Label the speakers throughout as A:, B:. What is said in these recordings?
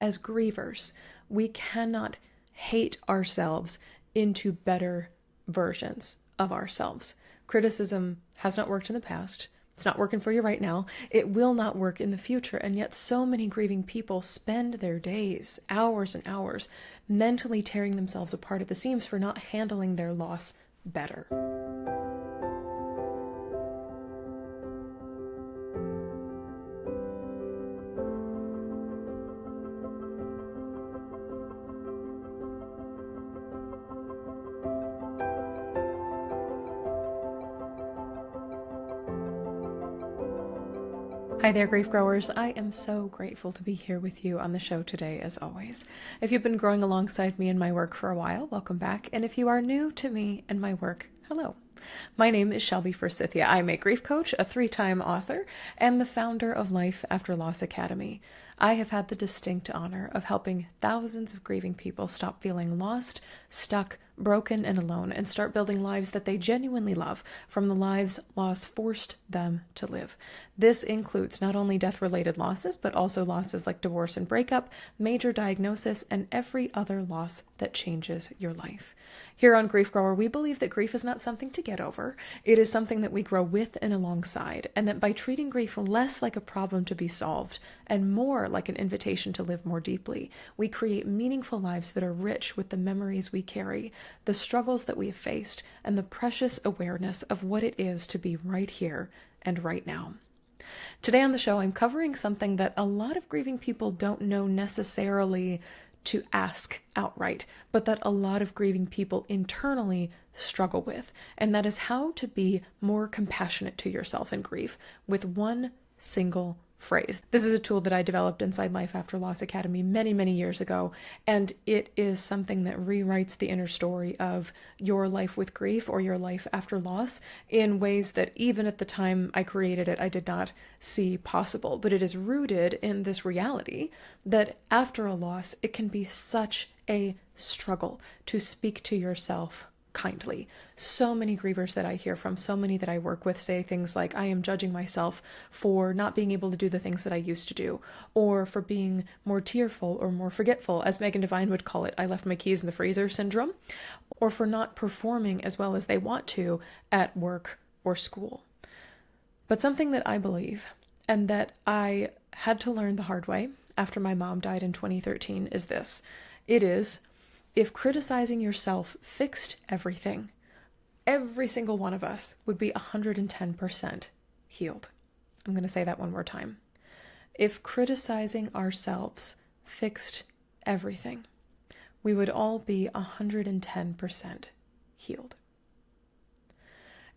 A: as grievers, we cannot hate ourselves into better versions of ourselves. Criticism has not worked in the past. It's not working for you right now. It will not work in the future. And yet so many grieving people spend their days, hours and hours, mentally tearing themselves apart at the seams for not handling their loss better. Hi there, grief growers. I am so grateful to be here with you on the show today, as always. If you've been growing alongside me in my work for a while, welcome back. And if you are new to me and my work, hello. My name is Shelby Forsythia. I'm a grief coach, a 3-time author, and the founder of Life After Loss Academy. I have had the distinct honor of helping thousands of grieving people stop feeling lost, stuck, broken, and alone, and start building lives that they genuinely love from the lives loss forced them to live. This includes not only death-related losses, but also losses like divorce and breakup, major diagnosis, and every other loss that changes your life. Here on Grief Grower, we believe that grief is not something to get over. It is something that we grow with and alongside, and that by treating grief less like a problem to be solved and more like an invitation to live more deeply, we create meaningful lives that are rich with the memories we carry, the struggles that we have faced, and the precious awareness of what it is to be right here and right now. Today on the show, I'm covering something that a lot of grieving people don't know necessarily to ask outright, but that a lot of grieving people internally struggle with, and that is how to be more compassionate to yourself in grief with one single phrase. This is a tool that I developed inside Life After Loss Academy many, many years ago, and it is something that rewrites the inner story of your life with grief or your life after loss in ways that even at the time I created it, I did not see possible. But it is rooted in this reality that after a loss, it can be such a struggle to speak to yourself kindly. So many grievers that I hear from, so many that I work with say things like, I am judging myself for not being able to do the things that I used to do, or for being more tearful or more forgetful, as Megan Devine would call it, I left my keys in the freezer syndrome, or for not performing as well as they want to at work or school. But something that I believe, and that I had to learn the hard way after my mom died in 2013, is this. It is, if criticizing yourself fixed everything, every single one of us would be 110% healed. I'm going to say that one more time. If criticizing ourselves fixed everything, we would all be 110% healed.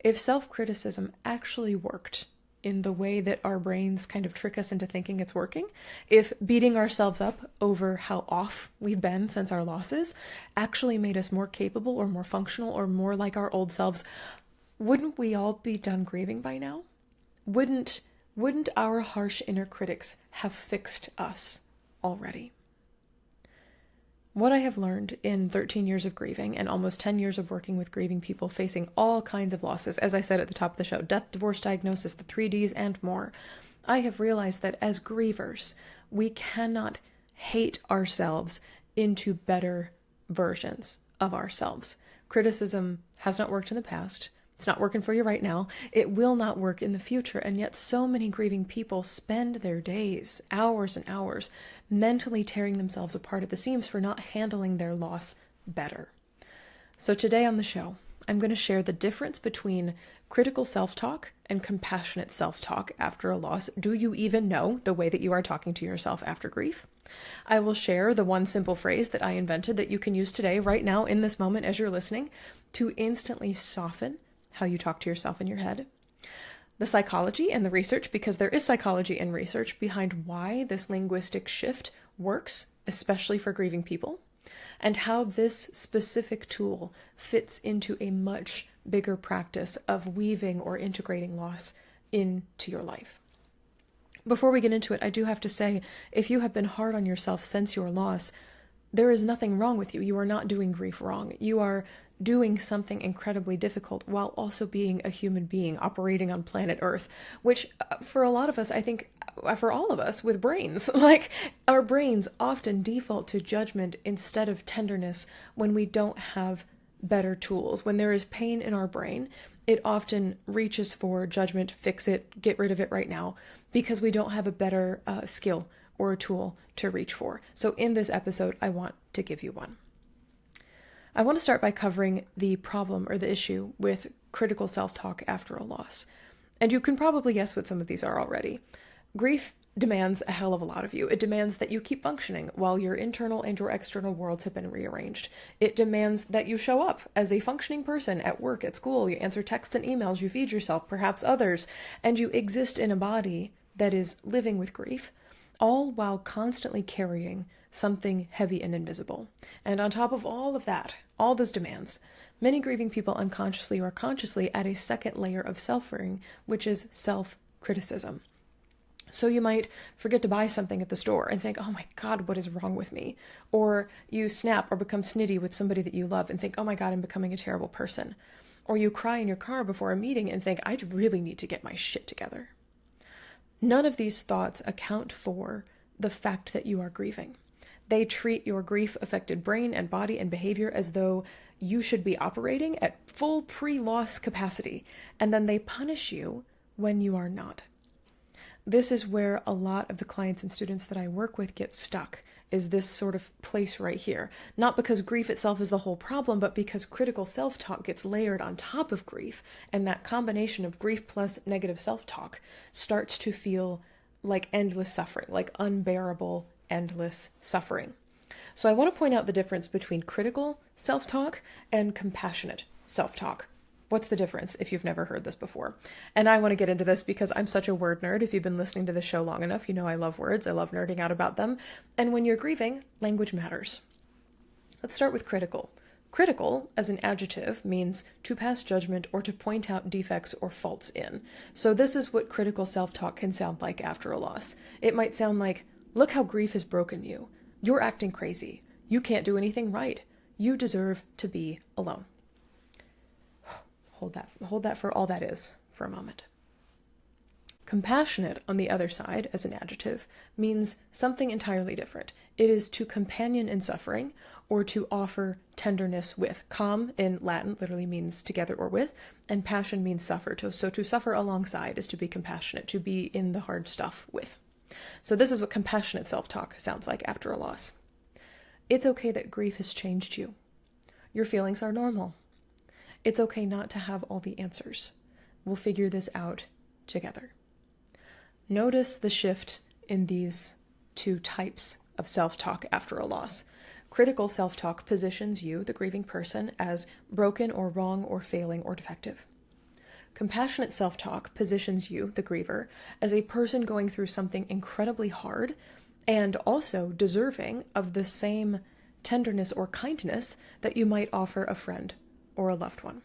A: If self-criticism actually worked in the way that our brains kind of trick us into thinking it's working, if beating ourselves up over how off we've been since our losses actually made us more capable or more functional or more like our old selves, wouldn't we all be done grieving by now? Wouldn't our harsh inner critics have fixed us already? What I have learned in 13 years of grieving and almost 10 years of working with grieving people facing all kinds of losses, as I said at the top of the show, death, divorce, diagnosis, the 3Ds, and more, I have realized that as grievers, we cannot hate ourselves into better versions of ourselves. Criticism has not worked in the past. It's not working for you right now. It will not work in the future. And yet so many grieving people spend their days, hours and hours, mentally tearing themselves apart at the seams for not handling their loss better. So today on the show, I'm going to share the difference between critical self-talk and compassionate self-talk after a loss. Do you even know the way that you are talking to yourself after grief? I will share the one simple phrase that I invented that you can use today, right now, in this moment as you're listening, to instantly soften how you talk to yourself in your head. The psychology and the research, because there is psychology and research behind why this linguistic shift works, especially for grieving people, and how this specific tool fits into a much bigger practice of weaving or integrating loss into your life. Before we get into it, I do have to say, if you have been hard on yourself since your loss, there is nothing wrong with you. You are not doing grief wrong. You are doing something incredibly difficult while also being a human being operating on planet Earth, which for a lot of us, I think for all of us with brains. Like, our brains often default to judgment instead of tenderness when we don't have better tools. When there is pain in our brain, it often reaches for judgment, fix it, get rid of it right now, because we don't have a better skill or a tool to reach for. So in this episode, I want to give you one. I want to start by covering the problem or the issue with critical self-talk after a loss. And you can probably guess what some of these are already. Grief demands a hell of a lot of you. It demands that you keep functioning while your internal and your external worlds have been rearranged. It demands that you show up as a functioning person at work, at school, you answer texts and emails, you feed yourself, perhaps others, and you exist in a body that is living with grief, all while constantly carrying something heavy and invisible. And on top of all of that, all those demands, many grieving people unconsciously or consciously add a second layer of suffering, which is self-criticism. So you might forget to buy something at the store and think, oh my God, what is wrong with me? Or you snap or become snitty with somebody that you love and think, oh my God, I'm becoming a terrible person. Or you cry in your car before a meeting and think, I really need to get my shit together. None of these thoughts account for the fact that you are grieving. They treat your grief-affected brain and body and behavior as though you should be operating at full pre-loss capacity, and then they punish you when you are not. This is where a lot of the clients and students that I work with get stuck, is this sort of place right here. Not because grief itself is the whole problem, but because critical self-talk gets layered on top of grief, and that combination of grief plus negative self-talk starts to feel like endless suffering, like unbearable, endless suffering. So I want to point out the difference between critical self-talk and compassionate self-talk. What's the difference if you've never heard this before? And I want to get into this because I'm such a word nerd. If you've been listening to the show long enough, you know I love words. I love nerding out about them. And when you're grieving, language matters. Let's start with critical. Critical, as an adjective, means to pass judgment or to point out defects or faults in. So this is what critical self-talk can sound like after a loss. It might sound like, look how grief has broken you. You're acting crazy. You can't do anything right. You deserve to be alone. Hold that for all that is for a moment. Compassionate, on the other side, as an adjective, means something entirely different. It is to companion in suffering or to offer tenderness with. Com in Latin literally means together or with, and passion means suffer. So to suffer alongside is to be compassionate, to be in the hard stuff with. So this is what compassionate self-talk sounds like after a loss. It's okay that grief has changed you. Your feelings are normal. It's okay not to have all the answers. We'll figure this out together. Notice the shift in these two types of self-talk after a loss. Critical self-talk positions you, the grieving person, as broken or wrong or failing or defective. Compassionate self-talk positions you, the griever, as a person going through something incredibly hard and also deserving of the same tenderness or kindness that you might offer a friend or a loved one.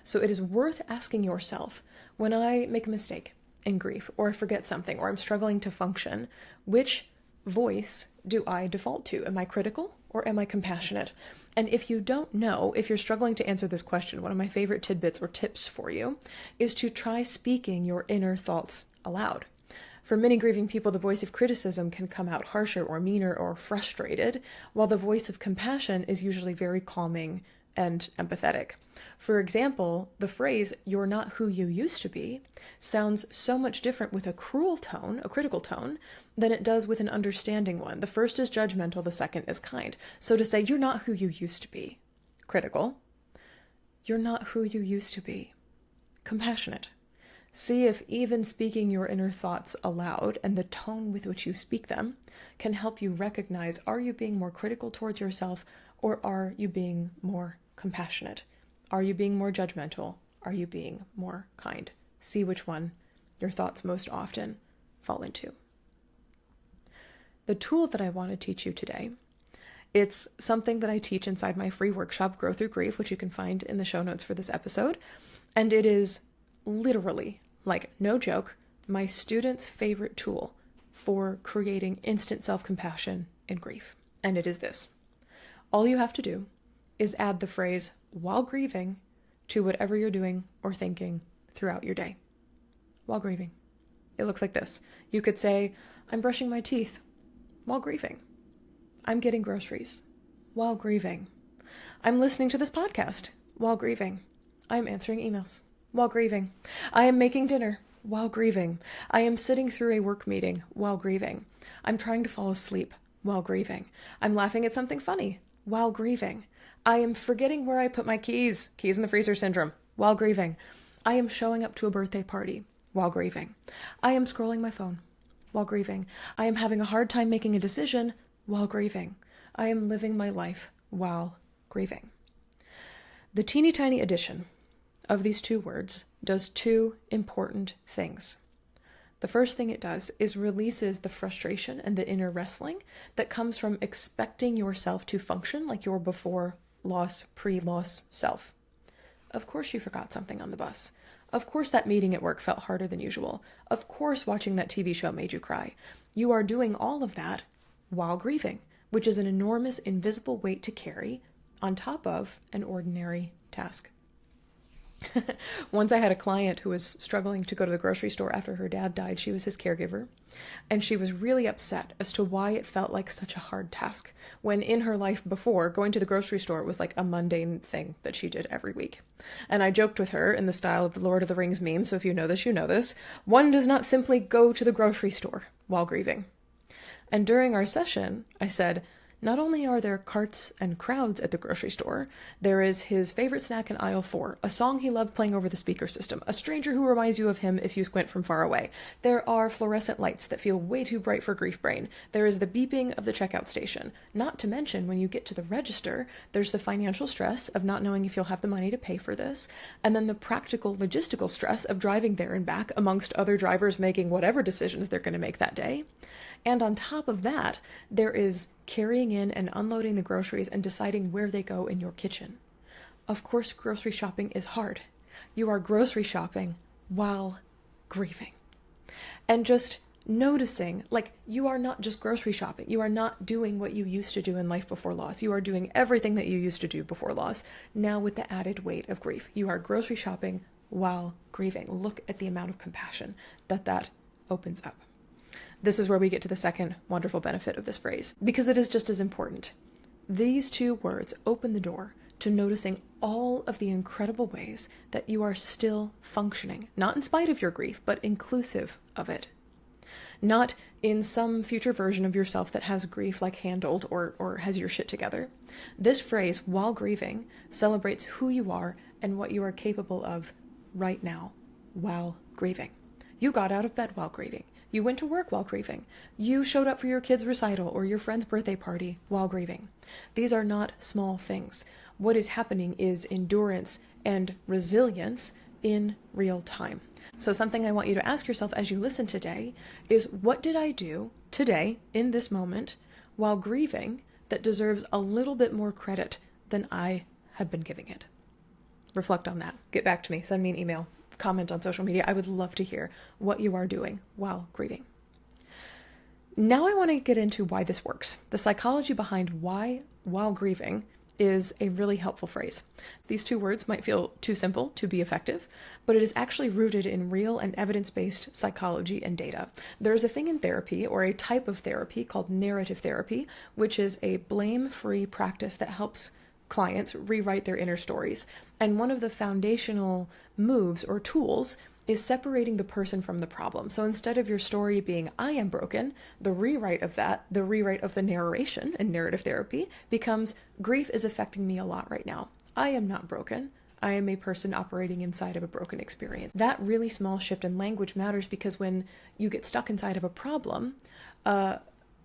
A: So it is worth asking yourself, when I make a mistake in grief, or I forget something, or I'm struggling to function, which voice do I default to? Am I critical or am I compassionate? And if you don't know, if you're struggling to answer this question, one of my favorite tidbits or tips for you is to try speaking your inner thoughts aloud. For many grieving people, the voice of criticism can come out harsher or meaner or frustrated, while the voice of compassion is usually very calming and empathetic. For example, the phrase, "you're not who you used to be," sounds so much different with a cruel tone, a critical tone, than it does with an understanding one. The first is judgmental, the second is kind. So to say, "you're not who you used to be," critical. "You're not who you used to be," compassionate. See if even speaking your inner thoughts aloud and the tone with which you speak them can help you recognize, are you being more critical towards yourself, or are you being more compassionate? Are you being more judgmental? Are you being more kind? See which one your thoughts most often fall into. The tool that I want to teach you today, it's something that I teach inside my free workshop, Grow Through Grief, which you can find in the show notes for this episode. And it is literally, like no joke, my students' favorite tool for creating instant self-compassion in grief. And it is this. All you have to do is add the phrase "while grieving" to whatever you're doing or thinking throughout your day. While grieving. It looks like this. You could say, I'm brushing my teeth while grieving. I'm getting groceries while grieving. I'm listening to this podcast while grieving. I'm answering emails while grieving. I am making dinner while grieving. I am sitting through a work meeting while grieving. I'm trying to fall asleep while grieving. I'm laughing at something funny while grieving. I am forgetting where I put my keys in the freezer syndrome, while grieving. I am showing up to a birthday party while grieving. I am scrolling my phone while grieving. I am having a hard time making a decision while grieving. I am living my life while grieving. The teeny tiny addition of these two words does two important things. The first thing it does is releases the frustration and the inner wrestling that comes from expecting yourself to function like your before loss, pre-loss self. Of course you forgot something on the bus. Of course that meeting at work felt harder than usual. Of course watching that TV show made you cry. You are doing all of that while grieving, which is an enormous invisible weight to carry on top of an ordinary task. Once I had a client who was struggling to go to the grocery store after her dad died. She was his caregiver, and she was really upset as to why it felt like such a hard task, when in her life before, going to the grocery store was like a mundane thing that she did every week. And I joked with her in the style of the Lord of the Rings meme, so if you know this, you know this. One does not simply go to the grocery store while grieving. And during our session, I said, not only are there carts and crowds at the grocery store, there is his favorite snack in aisle 4, a song he loved playing over the speaker system, a stranger who reminds you of him if you squint from far away. There are fluorescent lights that feel way too bright for grief brain. There is the beeping of the checkout station. Not to mention, when you get to the register, there's the financial stress of not knowing if you'll have the money to pay for this, and then the practical logistical stress of driving there and back amongst other drivers making whatever decisions they're going to make that day. And on top of that, there is carrying in and unloading the groceries and deciding where they go in your kitchen. Of course, grocery shopping is hard. You are grocery shopping while grieving. And just noticing, like, you are not just grocery shopping. You are not doing what you used to do in life before loss. You are doing everything that you used to do before loss, now with the added weight of grief. You are grocery shopping while grieving. Look at the amount of compassion that opens up. This is where we get to the second wonderful benefit of this phrase, because it is just as important. These two words open the door to noticing all of the incredible ways that you are still functioning, not in spite of your grief, but inclusive of it. Not in some future version of yourself that has grief like handled or has your shit together. This phrase, while grieving, celebrates who you are and what you are capable of right now while grieving. You got out of bed while grieving. You went to work while grieving. You showed up for your kid's recital or your friend's birthday party while grieving. These are not small things. What is happening is endurance and resilience in real time. So something I want you to ask yourself as you listen today is, what did I do today in this moment while grieving that deserves a little bit more credit than I have been giving it? Reflect on that. Get back to me. Send me an email. Comment on social media. I would love to hear what you are doing while grieving. Now I want to get into why this works. The psychology behind why while grieving is a really helpful phrase. These two words might feel too simple to be effective, but it is actually rooted in real and evidence-based psychology and data. There's a thing in therapy, or a type of therapy, called narrative therapy, which is a blame-free practice that helps clients rewrite their inner stories. And one of the foundational moves or tools is separating the person from the problem. So instead of your story being, I am broken, the rewrite of that, the rewrite of the narration in narrative therapy becomes, grief is affecting me a lot right now. I am not broken. I am a person operating inside of a broken experience. That really small shift in language matters, because when you get stuck inside of a problem,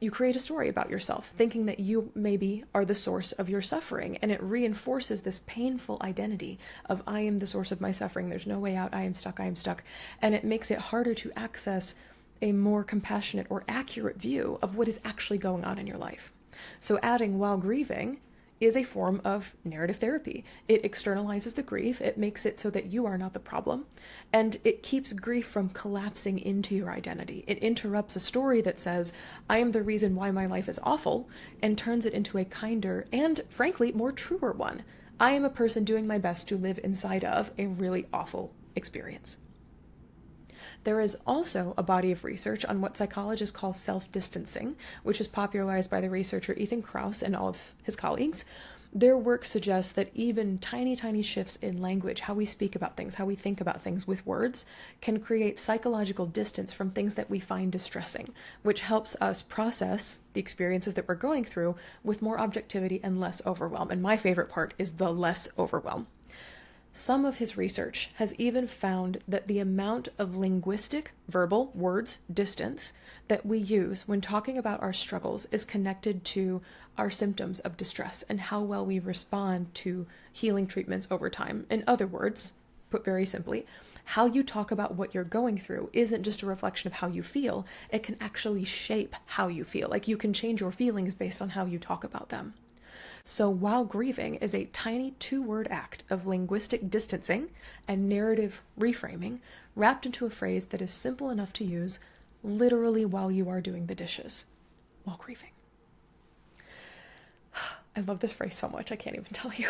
A: you create a story about yourself, thinking that you maybe are the source of your suffering, and it reinforces this painful identity of, I am the source of my suffering, there's no way out, I am stuck, and it makes it harder to access a more compassionate or accurate view of what is actually going on in your life. So adding while grieving is a form of narrative therapy. It externalizes the grief, it makes it so that you are not the problem, and it keeps grief from collapsing into your identity. It interrupts a story that says, I am the reason why my life is awful, and turns it into a kinder and, frankly, more truer one. I am a person doing my best to live inside of a really awful experience. There is also a body of research on what psychologists call self-distancing, which is popularized by the researcher Ethan Krauss and all of his colleagues. Their work suggests that even tiny, tiny shifts in language, how we speak about things, how we think about things with words, can create psychological distance from things that we find distressing, which helps us process the experiences that we're going through with more objectivity and less overwhelm. And my favorite part is the less overwhelm. Some of his research has even found that the amount of linguistic, verbal, words, distance that we use when talking about our struggles is connected to our symptoms of distress and how well we respond to healing treatments over time. In other words, put very simply, how you talk about what you're going through isn't just a reflection of how you feel, it can actually shape how you feel. Like you can change your feelings based on how you talk about them. So while grieving is a tiny 2-word act of linguistic distancing and narrative reframing wrapped into a phrase that is simple enough to use literally while you are doing the dishes, while grieving. I love this phrase so much, I can't even tell you.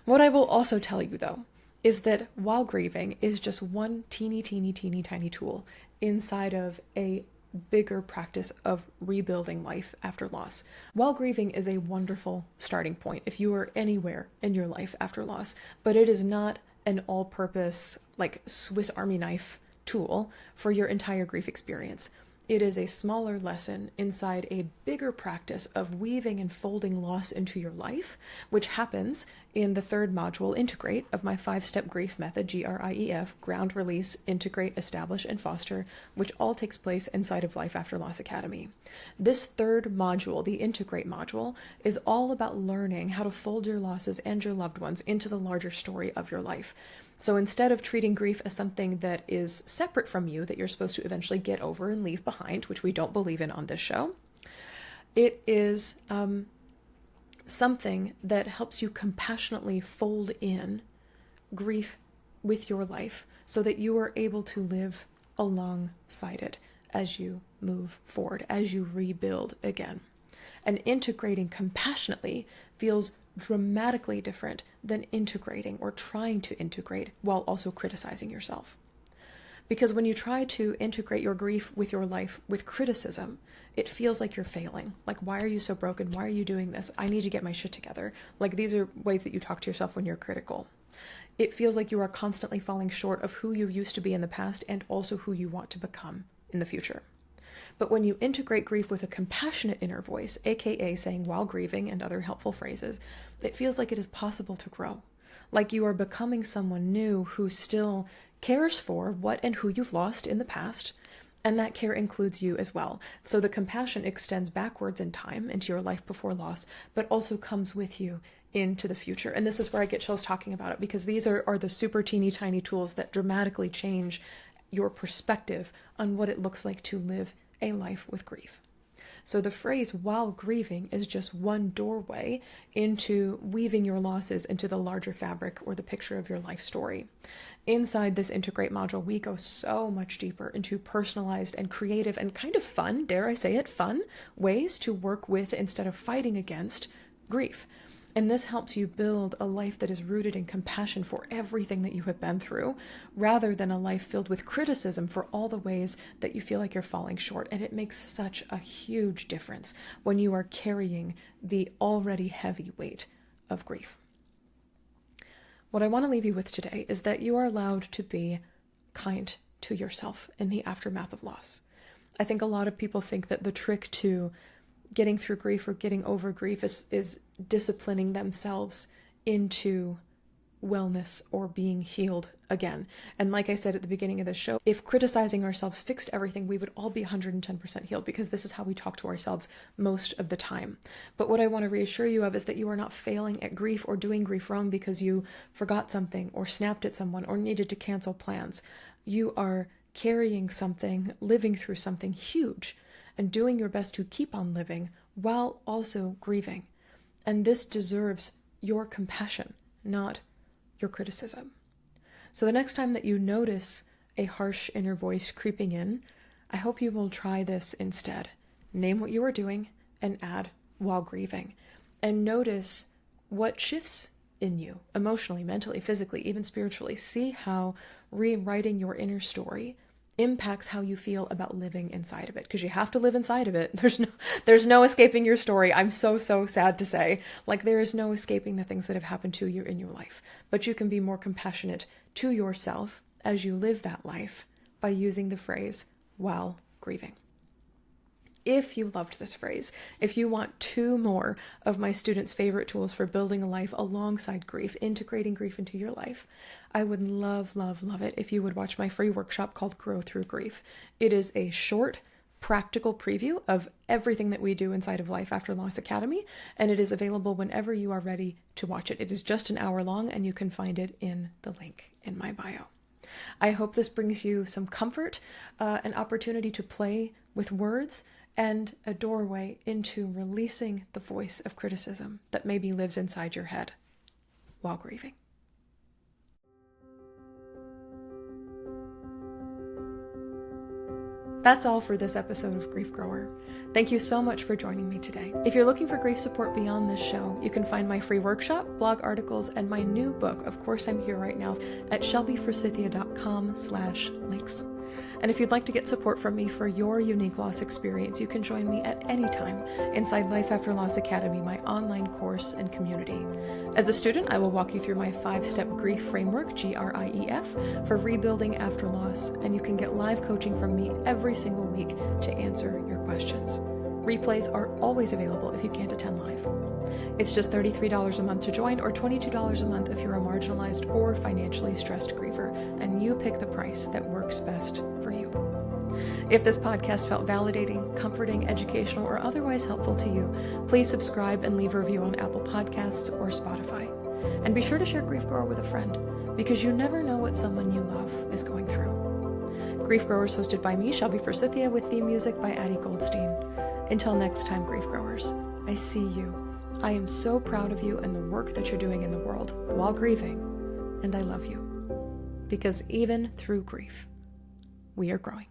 A: What I will also tell you, though, is that while grieving is just one teeny tiny tool inside of a bigger practice of rebuilding life after loss. While grieving is a wonderful starting point if you are anywhere in your life after loss, but it is not an all-purpose, like Swiss Army knife tool for your entire grief experience. It is a smaller lesson inside a bigger practice of weaving and folding loss into your life, which happens in the 3rd module, Integrate, of my 5-step grief method, GRIEF, Ground, Release, Integrate, Establish, and Foster, which all takes place inside of Life After Loss Academy. This 3rd module, the Integrate module, is all about learning how to fold your losses and your loved ones into the larger story of your life. So instead of treating grief as something that is separate from you, that you're supposed to eventually get over and leave behind, which we don't believe in on this show, it is something that helps you compassionately fold in grief with your life so that you are able to live alongside it as you move forward, as you rebuild again. And integrating compassionately feels dramatically different than integrating or trying to integrate while also criticizing yourself. Because when you try to integrate your grief with your life with criticism, it feels like you're failing. Like, why are you so broken? Why are you doing this? I need to get my shit together. Like, these are ways that you talk to yourself when you're critical. It feels like you are constantly falling short of who you used to be in the past and also who you want to become in the future. But when you integrate grief with a compassionate inner voice, aka saying while grieving and other helpful phrases, it feels like it is possible to grow. Like you are becoming someone new who still cares for what and who you've lost in the past, and that care includes you as well. So the compassion extends backwards in time into your life before loss, but also comes with you into the future. And this is where I get chills talking about it, because these are the super teeny tiny tools that dramatically change your perspective on what it looks like to live a life with grief. So the phrase while grieving is just one doorway into weaving your losses into the larger fabric or the picture of your life story. Inside this Integrate module, we go so much deeper into personalized and creative and kind of fun, dare I say it, fun ways to work with instead of fighting against grief. And this helps you build a life that is rooted in compassion for everything that you have been through, rather than a life filled with criticism for all the ways that you feel like you're falling short. And it makes such a huge difference when you are carrying the already heavy weight of grief. What I want to leave you with today is that you are allowed to be kind to yourself in the aftermath of loss. I think a lot of people think that the trick to getting through grief or getting over grief is disciplining themselves into wellness or being healed again. And like I said at the beginning of this show, if criticizing ourselves fixed everything, we would all be 110% healed, because this is how we talk to ourselves most of the time. But what I want to reassure you of is that you are not failing at grief or doing grief wrong because you forgot something or snapped at someone or needed to cancel plans. You are carrying something, living through something huge, and doing your best to keep on living while also grieving. And this deserves your compassion, not your criticism. So the next time that you notice a harsh inner voice creeping in, I hope you will try this instead. Name what you are doing and add while grieving. And notice what shifts in you, emotionally, mentally, physically, even spiritually. See how rewriting your inner story impacts how you feel about living inside of it, because you have to live inside of it. There's no escaping your story. I'm so sad to say. Like, there is no escaping the things that have happened to you in your life. But you can be more compassionate to yourself as you live that life by using the phrase, while grieving. If you loved this phrase, if you want 2 more of my students' favorite tools for building a life alongside grief, integrating grief into your life, I would love it if you would watch my free workshop called Grow Through Grief. It is a short, practical preview of everything that we do inside of Life After Loss Academy, and it is available whenever you are ready to watch it. It is just an hour long, and you can find it in the link in my bio. I hope this brings you some comfort, an opportunity to play with words, and a doorway into releasing the voice of criticism that maybe lives inside your head while grieving. That's all for this episode of Grief Grower. Thank you so much for joining me today. If you're looking for grief support beyond this show, you can find my free workshop, blog articles, and my new book, Of Course I'm Here Right Now, at shelbyforsythia.com/links. And if you'd like to get support from me for your unique loss experience, you can join me at any time inside Life After Loss Academy, my online course and community. As a student, I will walk you through my 5-step grief framework, GRIEF, for rebuilding after loss, and you can get live coaching from me every single week to answer your questions. Replays are always available if you can't attend live. It's just $33 a month to join, or $22 a month if you're a marginalized or financially stressed griever, and you pick the price that works best for you. If this podcast felt validating, comforting, educational, or otherwise helpful to you, please subscribe and leave a review on Apple Podcasts or Spotify. And be sure to share Grief Grower with a friend, because you never know what someone you love is going through. Grief Growers hosted by me, Shelby Forsythia, with theme music by Addie Goldstein. Until next time, Grief Growers, I see you. I am so proud of you and the work that you're doing in the world while grieving, and I love you. Because even through grief, we are growing.